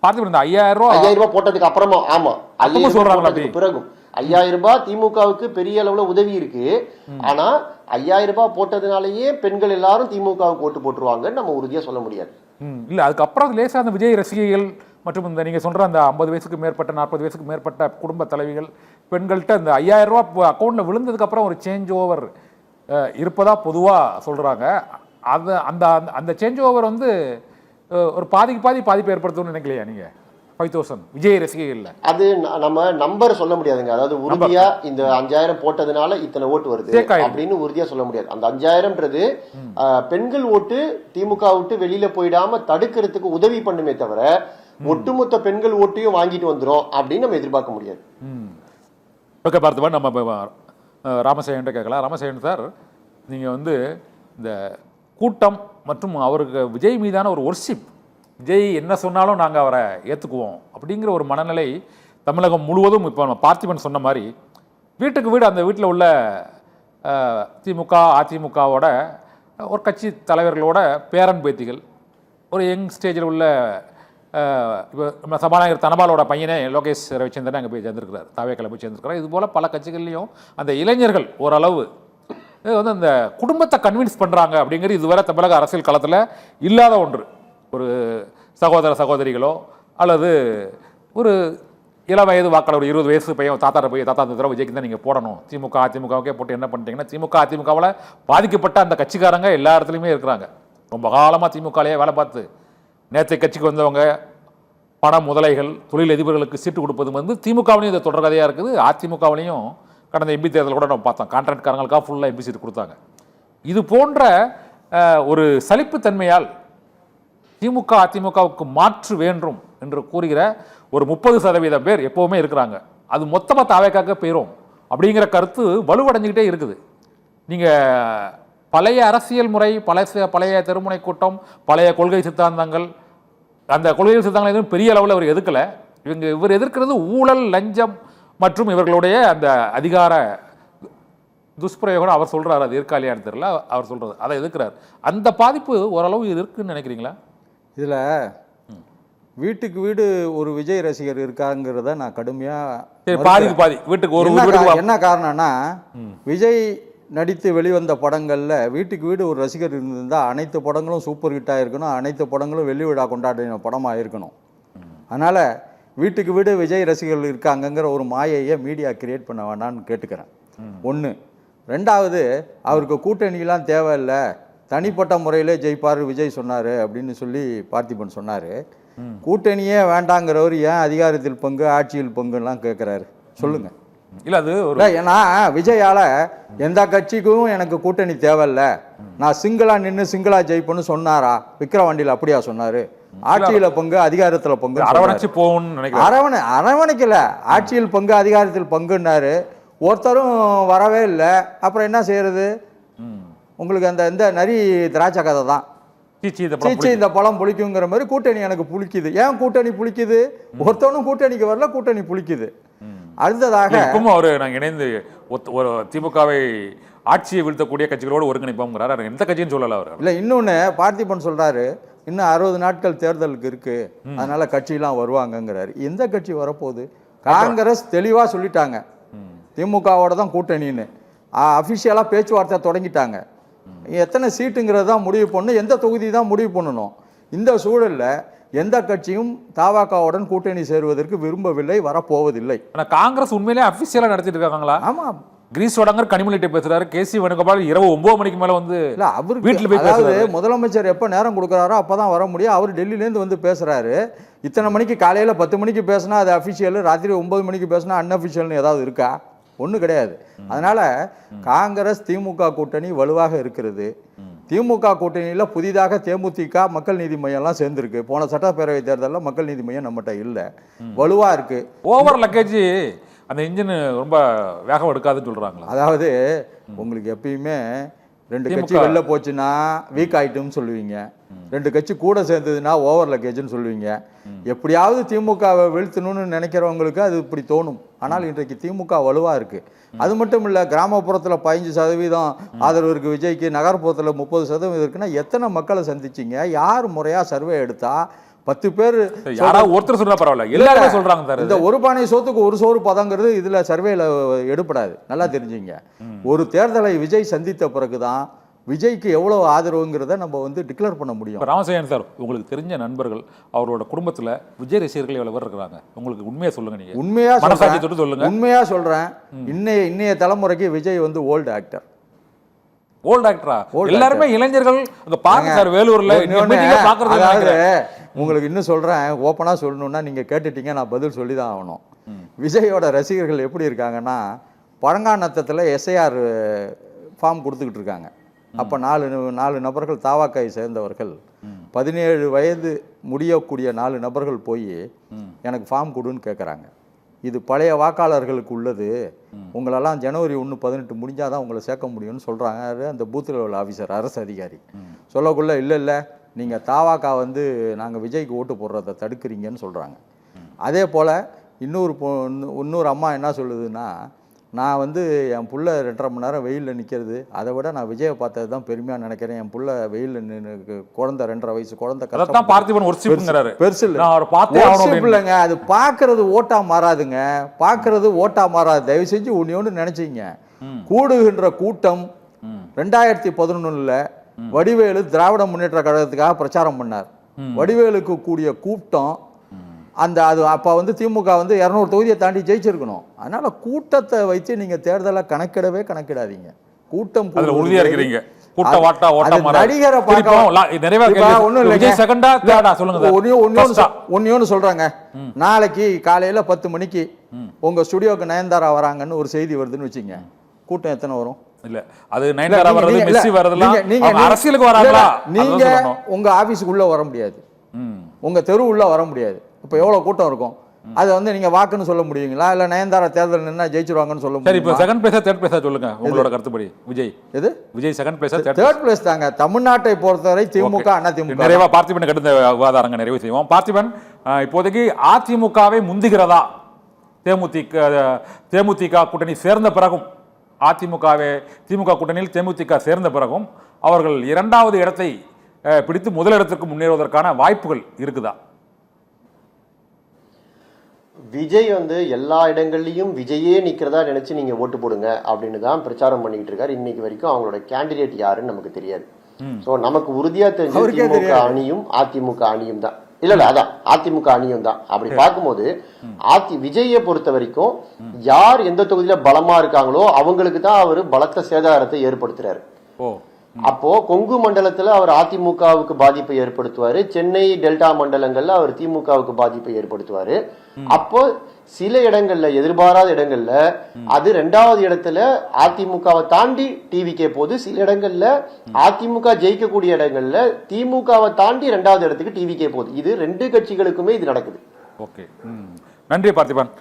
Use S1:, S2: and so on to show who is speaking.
S1: பார்த்து இந்த 5000
S2: ரூபாய் போட்டதுக்கு அப்புறமா, ஆமா, 5000
S1: சொல்றாங்க
S2: பிறகும் 5000 ரூபாய் திமுகவுக்கு பெரிய அளவுல உதவி இருக்கு. ஆனா 5000 ரூபாய் போட்டதுனாலயே பெண்கள் எல்லாரும் திமுகவுக்கு ஓட்டு போட்டுருவாங்கன்னு நம்ம உறுதியா சொல்ல முடியாது.
S1: இல்ல அதுக்கப்புறம் லேசா அந்த விஜய் ரசிகைகள் மற்றும் இந்த நீங்க சொல்ற அந்த 50 வயசுக்கு மேற்பட்ட 40 வயசுக்கு மேற்பட்ட குடும்ப தலைவிகள் பெண்கள்கிட்ட இந்த 5000 ரூபாய் அக்கௌண்ட்ல விழுந்ததுக்கு அப்புறம் ஒரு சேஞ்ச் ஓவர் இருப்பதா பொதுவா சொல்றாங்க. அது அந்த அந்த சேஞ்ச் ஓவர் வந்து ஒரு பாதிப்பு ஏற்படுத்தும்னு நினைக்கலையா நீங்க? 5000 விஜய் ரசிகைகள்ல
S2: அது நம்ம நம்பர் சொல்ல முடியாதுங்க. அதாவது உறுதியா இந்த 5000 போட்டதுனால இத்தனை ஓட்டு வருது அப்படின்னு உறுதியா சொல்ல முடியாது. அந்த 5000ன்றது பெண்கள் ஓட்டு திமுக விட்டு வெளியில போயிடாம தடுக்கிறதுக்கு உதவி பண்ணுமே தவிர ஒட்டுமொத்த பெண்கள் ஓட்டையும் வாங்கிட்டு வந்துரும் அப்படின்னு நம்ம எதிர்பார்க்க முடியாது.
S1: ஓகே பார்த்துப்பா, நம்ம ராமசேகன் கேட்கலாம். ராமசேகன் சார், நீங்க வந்து இந்த கூட்டம் மற்றும் அவருக்கு விஜய் மீதான ஒரு ஒர்ஷிப், விஜய் என்ன சொன்னாலும் நாங்கள் அவரை ஏற்றுக்குவோம் அப்படிங்கிற ஒரு மனநிலை தமிழகம் முழுவதும் இப்போ நம்ம பார்த்திபன் சொன்ன மாதிரி வீட்டுக்கு வீடு அந்த வீட்டில் உள்ள திமுக அதிமுகவோட ஒரு கட்சி தலைவர்களோட பேரன் பேத்திகள், ஒரு யங் ஸ்டேஜில் உள்ள இப்போ நம்ம சபாநாயகர் தனபாலோட பையனே லோகேஷ் ரவிச்சந்திரன் அங்கே போய் சேர்ந்துருக்கிறார், தாவேக்கலை போய் சேர்ந்துருக்கிறார். இது போல் பல கட்சிகள்லையும் அந்த இளைஞர்கள் ஓரளவு வந்து அந்த குடும்பத்தை கன்வின்ஸ் பண்ணுறாங்க அப்படிங்கிறது இதுவரை தமிழக அரசியல் களத்தில் இல்லாத ஒன்று. ஒரு சகோதர சகோதரிகளோ அல்லது ஒரு இளம் வயது வாக்காளர், ஒரு 20 வயசு பையன் தாத்தா இந்த தடவை விஜய்க்கு தான் நீங்கள் போடணும், திமுக அதிமுகவுக்கே போட்டு என்ன பண்ணிட்டீங்கன்னா, திமுக அதிமுகவில் பாதிக்கப்பட்ட அந்த கட்சிக்காரங்க எல்லா இடத்துலையுமே இருக்கிறாங்க. ரொம்ப காலமாக திமுகலையே வேலை பார்த்து நேற்றை கட்சிக்கு வந்தவங்க, பண முதலைகள், தொழிலதிபர்களுக்கு சீட்டு கொடுப்பது வந்து திமுகவிலையும் இது தொடர் கதையாக இருக்குது. அதிமுகவிலையும் கடந்த எம்பி தேர்தல் கூட நம்ம பார்த்தோம், கான்ட்ராக்ட்காரங்களுக்காக ஃபுல்லாக எம்பி சீட்டு கொடுத்தாங்க. இது போன்ற ஒரு சலிப்புத்தன்மையால் திமுக அதிமுகவுக்கு மாற்று வேண்டும் என்று கூறுகிற ஒரு 30% பேர் எப்போவுமே இருக்கிறாங்க. அது மொத்தமாக தாவேக்காக போயிடும் அப்படிங்கிற கருத்து வலுவடைஞ்சிக்கிட்டே இருக்குது. நீங்கள் பழைய அரசியல் முறை, பழைய தெருமுனை கூட்டம், பழைய கொள்கை சித்தாந்தங்கள், அந்த கொள்கை சித்தாந்தங்கள் எதுவும் பெரிய அளவில் அவர் எதிர்க்கலை. இவர் எதிர்க்கிறது ஊழல், லஞ்சம் மற்றும் இவர்களுடைய அந்த அதிகார துஷ்பிரயோகம். அவர் சொல்கிறார், அது இருக்காலியான்னு தெரியல, அவர் சொல்கிறது அதை எதிர்க்கிறார். அந்த பாதிப்பு ஓரளவு இருக்குன்னு நினைக்கிறீங்களா?
S3: இதில் வீட்டுக்கு வீடு ஒரு விஜய் ரசிகர் இருக்காங்கிறத நான் கடுமையாக
S1: பாதி வீட்டுக்கு ஒரு
S3: என்ன காரணம்னா, விஜய் நடித்து வெளிவந்த படங்களில் வீட்டுக்கு வீடு ஒரு ரசிகர் இருந்திருந்தால் அனைத்து படங்களும் சூப்பர் ஹிட்டாக இருக்கணும், அனைத்து படங்களும் வெள்ளி விழா கொண்டாடின படமாக இருக்கணும். அதனால் வீட்டுக்கு வீடு விஜய் ரசிகர்கள் இருக்காங்கங்கிற ஒரு மாயையை மீடியா கிரியேட் பண்ண வேண்டாம்னு கேட்டுக்கிறேன். ஒன்று. ரெண்டாவது, அவருக்கு கூட்டணிலாம் தேவையில்லை, தனிப்பட்ட முறையிலே ஜெயிப்பார் விஜய் சொன்னார் அப்படின்னு சொல்லி பார்த்திபன் சொன்னார். கூட்டணியே வேண்டாங்கிறவர் ஏன் அதிகாரத்தில் பங்கு ஆட்சியில் பங்குலாம் கேட்குறாரு சொல்லுங்கள்.
S1: இல்லை அது
S3: ஏன்னா விஜயால் எந்த கட்சிக்கும் எனக்கு கூட்டணி தேவையில்லை, நான் சிங்கிளாக நின்று சிங்கிளாக ஜெயிப்பேன்னு சொன்னாரா? விக்கிரவாண்டியில் அப்படியா சொன்னார்? ஆட்சியில் பங்கு அதிகாரத்தில் பங்கு
S1: அரவணைச்சு போகணும்னு
S3: அரவணைக்கல, ஆட்சியில் பங்கு அதிகாரத்தில் பங்குன்னாரு. ஒருத்தரும் வரவே இல்லை. அப்புறம் என்ன செய்யறது? உங்களுக்கு அந்த இந்த நரி திராட்சை கதை தான். சீச்சி இந்த பழம் புளிக்குங்கிற மாதிரி கூட்டணி எனக்கு புளிக்குது. ஏன் கூட்டணி புளிக்குது? ஒருத்தவனும் கூட்டணிக்கு வரல, கூட்டணி புளிக்குது. அடுத்ததாக
S1: அவரு நாங்கள் இணைந்து ஒரு திமுகவை ஆட்சியை வீழ்த்தக்கூடிய கட்சிகளோடு ஒருங்கிணைப்போங்கிறார். எந்த கட்சின்னு சொல்லல அவர். இல்லை,
S3: இன்னொன்று பார்த்திபன் சொல்றாரு, இன்னும் 60 நாட்கள் தேர்தலுக்கு இருக்கு, அதனால கட்சியெல்லாம் வருவாங்கங்கிறாரு. எந்த கட்சி வரப்போகுது? காங்கிரஸ் தெளிவாக சொல்லிட்டாங்க திமுகவோட தான் கூட்டணின்னு. அஃபிஷியலாக பேச்சுவார்த்தை தொடங்கிட்டாங்க. எத்தனை சீட்டுங்கிறது தான் முடிவு பண்ணணும், எந்த தொகுதி தான் முடிவு பண்ணணும். இந்த சூழலில் எந்த கட்சியும் தாவாக்காவுடன் கூட்டணி சேருவதற்கு விரும்பவில்லை, வரப்போவதில்லை.
S1: ஆனால் காங்கிரஸ் உண்மையிலே அஃபிஷியலாக நடத்திட்டு இருக்காங்களா?
S3: ஆமாம்.
S1: கிரீஸ் வடங்கர் கனிமொழிட்ட பேசுறாரு. கேசி வேணுகோபால் இரவு 9 மணிக்கு மேலே வந்து
S3: அவர் வீட்டில் போய், அதாவது முதலமைச்சர் எப்போ நேரம் கொடுக்குறாரோ அப்போ தான் வர முடியும். அவர் டெல்லியிலேருந்து வந்து பேசுகிறாரு. இத்தனை மணிக்கு காலையில் 10 மணிக்கு பேசினா அது அஃபிஷியல், ராத்திரி 9 மணிக்கு பேசினா அன்அஃபிஷியல்னு ஏதாவது இருக்கா? ஒன்றும் கிடையாது. அதனால் காங்கிரஸ் திமுக கூட்டணி வலுவாக இருக்கிறது. திமுக கூட்டணியில் புதிதாக தேமுதிக மக்கள் நீதி மையம்லாம் சேர்ந்துருக்கு. போன சட்டப்பேரவை தேர்தலில் மக்கள் நீதி மையம் நம்மகிட்ட இல்லை, வலுவாக இருக்குது.
S1: ஓவர் லக்கேஜ் அந்த இன்ஜின் ரொம்ப வேகம் எடுக்காதுன்னு சொல்கிறாங்களா?
S3: அதாவது உங்களுக்கு எப்பயுமே 2 கட்சி வெளில போச்சுன்னா வீக் ஆயிட்டுன்னு சொல்லுவீங்க, 2 கட்சி கூட சேர்ந்ததுன்னா ஓவர் லக்கேஜ்னு சொல்லுவீங்க. எப்படியாவது திமுகவை வீழ்த்தணும்னு நினைக்கிறவங்களுக்கு அது இப்படி தோணும். ஆனால் இன்றைக்கு திமுக வலுவாக இருக்குது. அது மட்டும் இல்லை, கிராமப்புறத்தில் 15% ஆதரவு இருக்குது விஜய்க்கு, நகர்ப்புறத்தில் 30% இருக்குன்னா எத்தனை மக்களை சந்திச்சிங்க? யார் முறையாக சர்வே எடுத்தால் 10 பேர்
S1: யாராவது ஒருத்தர் சொன்னா பரவாயில்ல, எல்லாருமே சொல்றாங்க சார்.
S3: இந்த ஒரு பானை சோத்துக்கு ஒரு சோறு பதங்கிறது இதுல சர்வேல எடுப்படாது. நல்லா தெரிஞ்சுங்க. ஒரு தேர்தலை விஜய் சந்தித்த பிறகுதான் விஜய்க்கு எவ்வளவு ஆதரவுங்கிறத நம்ம வந்து டிக்ளேர் பண்ண முடியும்.
S1: ராமசேகரன் சார், உங்களுக்கு தெரிஞ்ச நண்பர்கள் அவரோட குடும்பத்துல விஜய் ரசிகர்கள் எவ்வளவு பேர் இருக்கிறாங்க? உங்களுக்கு உண்மையா சொல்லுங்க. நீங்க
S3: உண்மையா
S1: மனசாட்சி தொட்டு சொல்லுங்க.
S3: உண்மையா சொல்றேன். இன்னைய தலைமுறைக்கு விஜய் வந்து ஓல்டு ஆக்டர்.
S1: ஓல்ட் ஆக்டரா? எல்லாருமே இளைஞர்கள் அங்க பாருங்க சார், வேலூர்ல
S3: அதாவது உங்களுக்கு இன்னும் சொல்றேன், ஓப்பனா சொல்லணும்னா நீங்க கேட்டுட்டீங்க, நான் பதில் சொல்லி தான் ஆகணும். விஜயோட ரசிகர்கள் எப்படி இருக்காங்கன்னா, பழங்காநத்தத்தில் எஸ்ஐஆர் ஃபார்ம் கொடுத்துக்கிட்டு இருக்காங்க. அப்போ 4 நபர்கள் தாவாக்காயை சேர்ந்தவர்கள் 17 வயது முடியக்கூடிய 4 நபர்கள் போய் எனக்கு ஃபார்ம் கொடுன்னு கேட்குறாங்க. இது பழைய வாக்காளர்களுக்கு உள்ளது, உங்களெல்லாம் ஜனவரி 1, 18 முடிஞ்சாதான் உங்களை சேர்க்க முடியும்னு சொல்கிறாங்க அந்த பூத்தில் உள்ள ஆஃபீஸர், அரசு அதிகாரி. சொல்லக்குள்ள இல்லை நீங்கள் தாவாக்கா வந்து நாங்கள் விஜய்க்கு ஓட்டு போடுறதை தடுக்கிறீங்கன்னு சொல்கிறாங்க. அதே போல் இன்னொரு அம்மா என்ன சொல்லுதுன்னா, நான் வந்து என் புள்ள 2.5 மணி நேரம் வெயிலில் நிற்கிறது, அதை விட நான் விஜயை பார்த்தது தான் பெருமையாக நினைக்கிறேன். என் புள்ள வெயிலில் குழந்தை 2.5 வயசு குழந்தை பெருசு இல்லைங்க. அது பார்க்கறது ஓட்டா மாறாதுங்க, பார்க்கறது ஓட்டா மாறாது. தயவு செஞ்சு ஒன்று நினைச்சிங்க. கூடுகின்ற கூட்டம் 2011 வடிவேலு திராவிட முன்னேற்ற கழகத்துக்காக பிரச்சாரம் பண்ணார். வடிவேலுக்கு கூடிய கூட்டம் அது அப்போ வந்து திமுக வந்து 200 தொகுதியை தாண்டி ஜெயிச்சிருக்கணும். அதனால கூட்டத்தை வைத்து நீங்க தேர்தலை கணக்கிடாதீங்க. கூட்டம்
S1: உறுதியா இருக்கிறீங்க.
S3: நடிகரை ஒன்னு சொல்றாங்க, நாளைக்கு காலையில 10 மணிக்கு உங்க ஸ்டுடியோக்கு நயன்தாரா வராங்கன்னு ஒரு செய்தி வருதுன்னு வச்சுங்க, கூட்டம் எத்தனை வரும்?
S1: இல்ல அது நயன்தாரா வர்றது, மெஸ்ஸி வர்றதுலாம் அரசியலுக்கு வராங்களா?
S3: நீங்க உங்க ஆபீஸ்க்குள்ள வர முடியாது, உங்க தெரு உள்ள வர முடியாது. இப்போ எவ்வளவு கூட்டம் இருக்கும்? அதை வந்து நீங்க வாக்குன்னு சொல்ல முடியுங்களா? இல்ல நயன்தாரா தேர்தல் நின்னா ஜெயிச்சிருவாங்கன்னு சொல்ல முடியும்?
S1: இப்போ செகண்ட் பிளேஸா தேர்ட் பிளேஸா சொல்லுங்க உங்களோட கருத்துப்படி. விஜய் செகண்ட் பிளேஸா
S3: தேர்ட் பிளேஸ் தாங்க. தமிழ்நாட்டை பொறுத்தவரை திமுக அண்ணா திமுக.
S1: நிறைவா பார்த்திபன் கடந்த விவாதாரங்க நிறைவு செய்வோம். பார்த்திபன், இப்போதைக்கு அதிமுகவை முந்துகிறதா? தேமுதிக கூட்டணி சேர்ந்த பிறகும், திமுக கூட்டணியில் தேமுதிக சேர்ந்த பிறகும் அவர்கள் 2வது இடத்தை பிடித்து முதலிடத்திற்கு முன்னேறுவதற்கான வாய்ப்புகள் இருக்குதா?
S2: விஜய் வந்து எல்லா இடங்கள்லயும் விஜயே நிக்கிறதா நினைச்சு நீங்க ஓட்டு போடுங்க அப்படின்னு தான் பிரச்சாரம் பண்ணிட்டு இருக்காரு. இன்னைக்கு வரைக்கும் அவங்களோட கேண்டிடேட் யாருன்னு நமக்கு தெரியாது. சோ நமக்கு உறுதியா தெரிஞ்ச திமுக அணியும் அதிமுக அணியும் தான். இல்ல அதான் அதிமுக அணியும் தான். அப்படி பார்க்கும்போது விஜயை பொறுத்த வரைக்கும் யார் எந்த தொகுதியில பலமா இருக்காங்களோ அவங்களுக்கு தான் அவர் பலத்த சேதாரத்தை ஏற்படுத்துறாரு. அப்போ கொங்கு மண்டலத்துல அவர் அதிமுகவுக்கு பாதிப்பை ஏற்படுத்துவாரு, சென்னை டெல்டா மண்டலங்கள்ல அவர் திமுகவுக்கு பாதிப்பை ஏற்படுத்துவாரு. அப்போ சில இடங்கள்ல, எதிர்பாராத இடங்கள்ல அது 2வது இடத்துல அதிமுகவை தாண்டி டிவிகே போகுது. சில இடங்கள்ல அதிமுக ஜெயிக்கக்கூடிய இடங்கள்ல திமுகவை தாண்டி 2வது இடத்துக்கு டிவிகே போகுது. இது 2 கட்சிகளுக்குமே இது நடக்குது.
S1: ஓகே, நன்றி பார்த்திபன்.